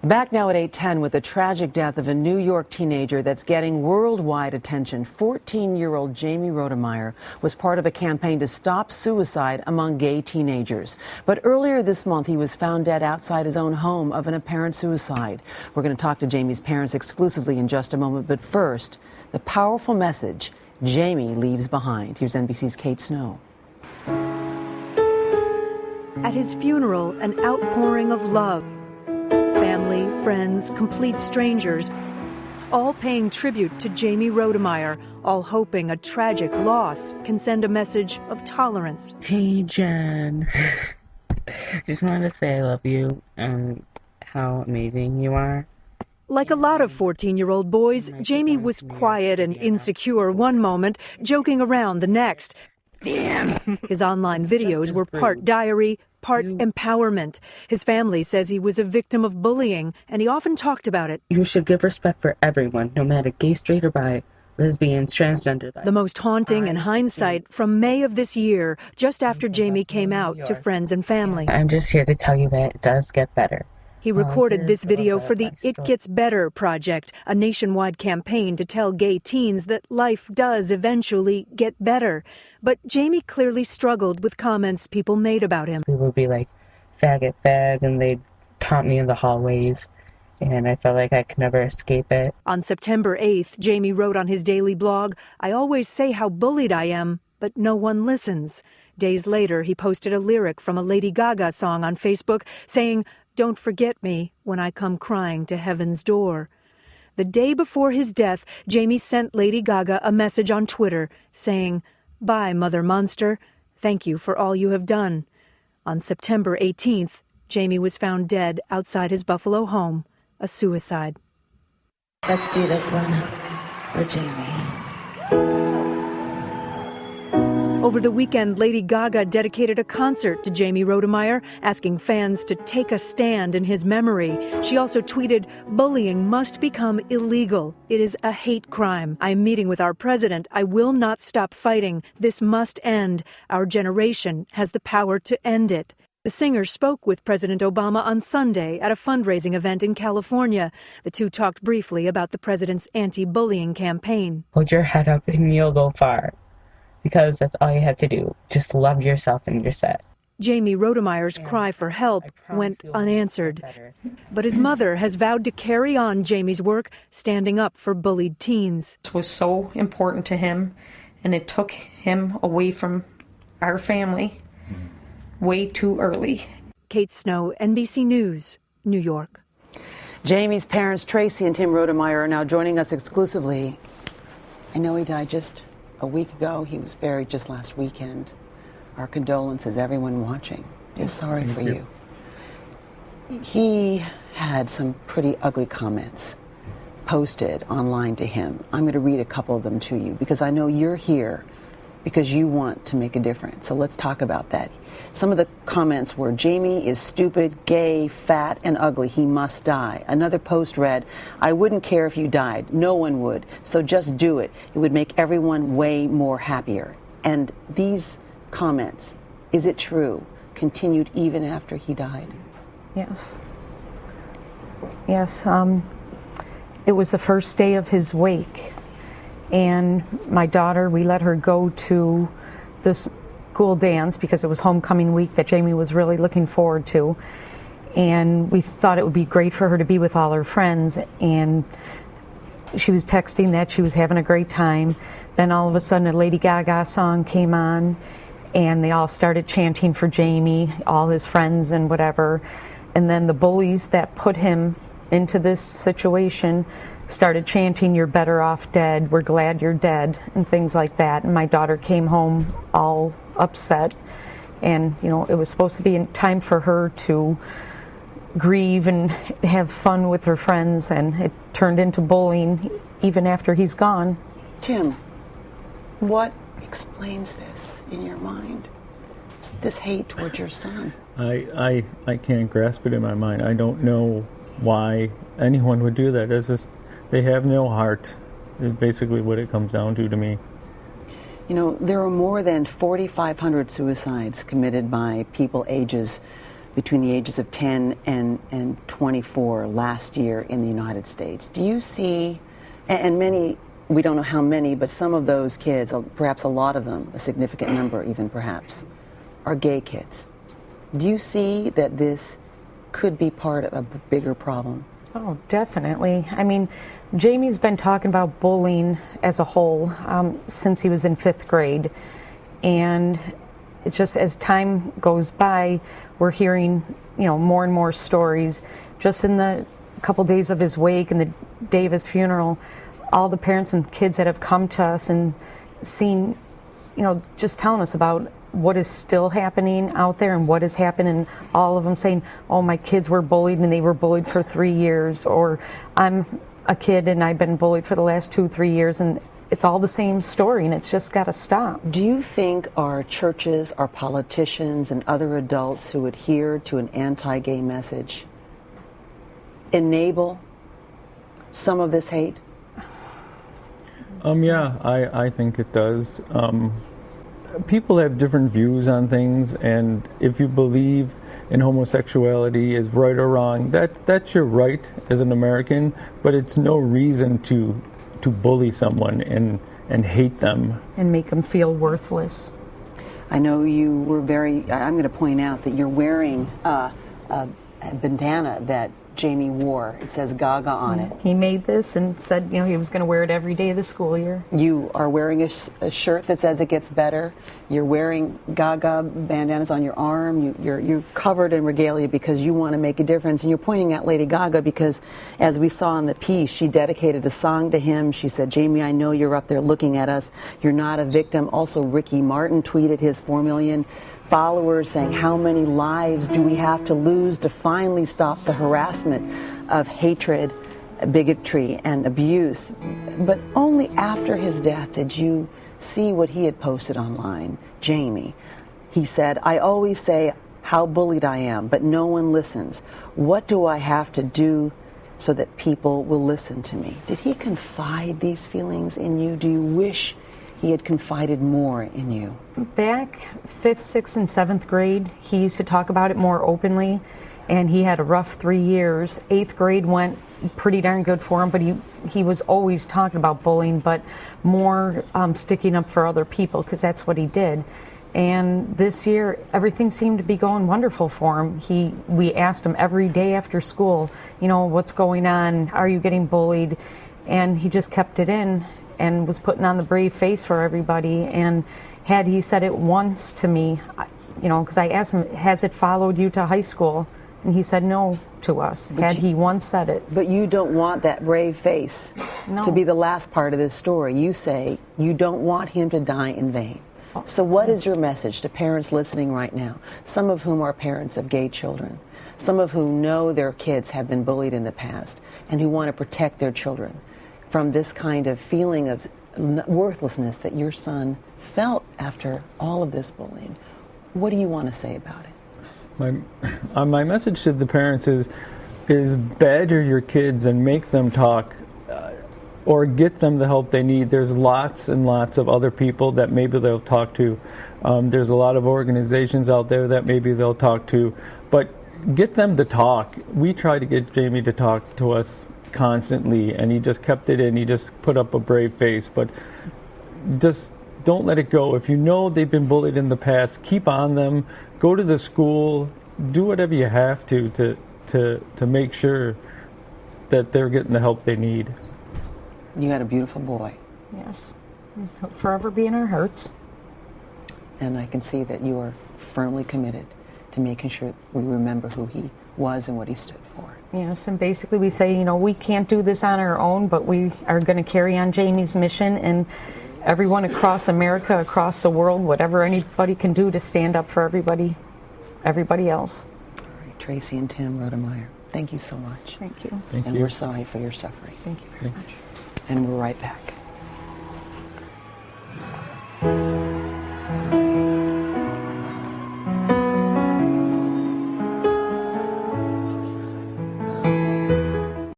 Back now at 8:10 with the tragic death of a New York teenager that's getting worldwide attention. 14-year-old Jamey Rodemeyer was part of a campaign to stop suicide among gay teenagers. But earlier this month, he was found dead outside his own home of an apparent suicide. We're going to talk to Jamey's parents exclusively in just a moment. But first, the powerful message Jamey leaves behind. Here's NBC's Kate Snow. At his funeral, an outpouring of love. Family, friends, complete strangers, all paying tribute to Jamey Rodemeyer, all hoping a tragic loss can send a message of tolerance. Hey, Jen. Just wanted to say I love you and how amazing you are. Like a lot of 14-year-old boys, Jamey was quiet and insecure one moment, joking around the next. Damn. His online videos were part diary, part empowerment. His family says he was a victim of bullying, and he often talked about it. You should give respect for everyone, no matter gay, straight, or bi, lesbians, transgender. The most haunting in hindsight from May of this year, just after Jamey came out to friends and family. I'm just here to tell you that it does get better. He recorded this video for the It Gets Better project, a nationwide campaign to tell gay teens that life does eventually get better. But Jamey clearly struggled with comments people made about him. People would be like, faggot, fag, and they'd taunt me in the hallways, and I felt like I could never escape it. On September 8th, Jamey wrote on his daily blog, "I always say how bullied I am, but no one listens." Days later, he posted a lyric from a Lady Gaga song on Facebook saying, "Don't forget me when I come crying to heaven's door." The day before his death, Jamey sent Lady Gaga a message on Twitter saying, "Bye, Mother Monster. Thank you for all you have done." On September 18th, Jamey was found dead outside his Buffalo home, a suicide. Let's do this one for Jamey. Over the weekend, Lady Gaga dedicated a concert to Jamey Rodemeyer, asking fans to take a stand in his memory. She also tweeted, "Bullying must become illegal. It is a hate crime. I'm meeting with our president. I will not stop fighting. This must end. Our generation has the power to end it." The singer spoke with President Obama on Sunday at a fundraising event in California. The two talked briefly about the president's anti-bullying campaign. Hold your head up and you'll go far. Because that's all you have to do. Just love yourself and you're set. Jamey Rodemeyer's cry for help went unanswered. But his mother has vowed to carry on Jamey's work, standing up for bullied teens. It was so important to him, and it took him away from our family way too early. Kate Snow, NBC News, New York. Jamey's parents, Tracy and Tim Rodemeyer, are now joining us exclusively. I know he died just a week ago. He was buried just last weekend. Our condolences, everyone watching is sorry for you. He had some pretty ugly comments posted online to him. I'm going to read a couple of them to you because I know you're here because you want to make a difference. So let's talk about that. Some of the comments were, "Jamey is stupid, gay, fat, and ugly. He must die." Another post read, "I wouldn't care if you died. No one would. So just do it. It would make everyone way more happier." And these comments, is it true, continued even after he died? Yes. Yes. It was the first day of his wake. And my daughter, we let her go to this school dance because it was homecoming week that Jamey was really looking forward to. And we thought it would be great for her to be with all her friends. And she was texting that she was having a great time. Then all of a sudden a Lady Gaga song came on and they all started chanting for Jamey, all his friends and whatever. And then the bullies that put him into this situation started chanting, "You're better off dead, we're glad you're dead," and things like that. And my daughter came home all upset. And, you know, it was supposed to be time for her to grieve and have fun with her friends, and it turned into bullying even after he's gone. Tim, what explains this in your mind? This hate towards your son? I can't grasp it in my mind. I don't know why anyone would do that. It's just, they have no heart, is basically what it comes down to me. You know, there are more than 4,500 suicides committed by people ages between the ages of 10 and 24 last year in the United States. Do you see, and many, we don't know how many, but some of those kids, perhaps a lot of them, a significant number even perhaps, are gay kids. Do you see that this could be part of a bigger problem? Oh, definitely. I mean, Jamey's been talking about bullying as a whole since he was in 5th grade. And it's just as time goes by, we're hearing, more and more stories. Just in the couple days of his wake and the day of his funeral, all the parents and kids that have come to us and seen, just telling us about what is still happening out there and what has happened, and all of them saying, oh, my kids were bullied and they were bullied for 3 years, or I'm a kid and I've been bullied for the last 2-3 years, and it's all the same story, and it's just got to stop. Do you think our churches, our politicians, and other adults who adhere to an anti-gay message enable some of this hate? Yeah, I think it does. People have different views on things, and if you believe in homosexuality is right or wrong, that's your right as an American, but it's no reason to bully someone and hate them. And make them feel worthless. I know you were I'm going to point out that you're wearing a bandana that Jamey wore. It says Gaga on it. He made this and said, he was going to wear it every day of the school year. You are wearing a shirt that says it gets better. You're wearing Gaga bandanas on your arm. You're covered in regalia because you want to make a difference. And you're pointing at Lady Gaga because, as we saw in the piece, she dedicated a song to him. She said, Jamey, I know you're up there looking at us. You're not a victim. Also, Ricky Martin tweeted his 4 million followers saying, how many lives do we have to lose to finally stop the harassment of hatred, bigotry, and abuse? But only after his death did you see what he had posted online. Jamey, he said, I always say how bullied I am, but no one listens. What do I have to do so that people will listen to me? Did he confide these feelings in you? Do you wish he had confided more in you? Back 5th, 6th, and 7th grade, he used to talk about it more openly, and he had a rough 3 years. 8th grade went pretty darn good for him, but he was always talking about bullying, but more sticking up for other people, because that's what he did. And this year, everything seemed to be going wonderful for him. We asked him every day after school, what's going on? Are you getting bullied? And he just kept it in and was putting on the brave face for everybody. And had he said it once to me, because I asked him, has it followed you to high school? And he said no to us. Had he once said it. But you don't want that brave face to be the last part of this story. You say you don't want him to die in vain. So what is your message to parents listening right now, some of whom are parents of gay children, some of whom know their kids have been bullied in the past, and who want to protect their children from this kind of feeling of worthlessness that your son felt after all of this bullying? What do you want to say about it? My message to the parents is badger your kids and make them talk, or get them the help they need. There's lots and lots of other people that maybe they'll talk to. There's a lot of organizations out there that maybe they'll talk to, but get them to talk. We try to get Jamey to talk to us constantly, and he just kept it in. He just put up a brave face, but just don't let it go. If you know they've been bullied in the past, keep on them. Go to the school. Do whatever you have to make sure that they're getting the help they need. You had a beautiful boy. Yes. He'll forever be in our hearts. And I can see that you are firmly committed to making sure we remember who he was and what he stood for. Yes, and basically we say, we can't do this on our own, but we are going to carry on Jamey's mission, and everyone across America, across the world, whatever anybody can do to stand up for everybody else. All right, Tracy and Tim Rodemeyer, thank you so much. Thank you. Thank you. And we're sorry for your suffering. Thank you very much. And we're right back.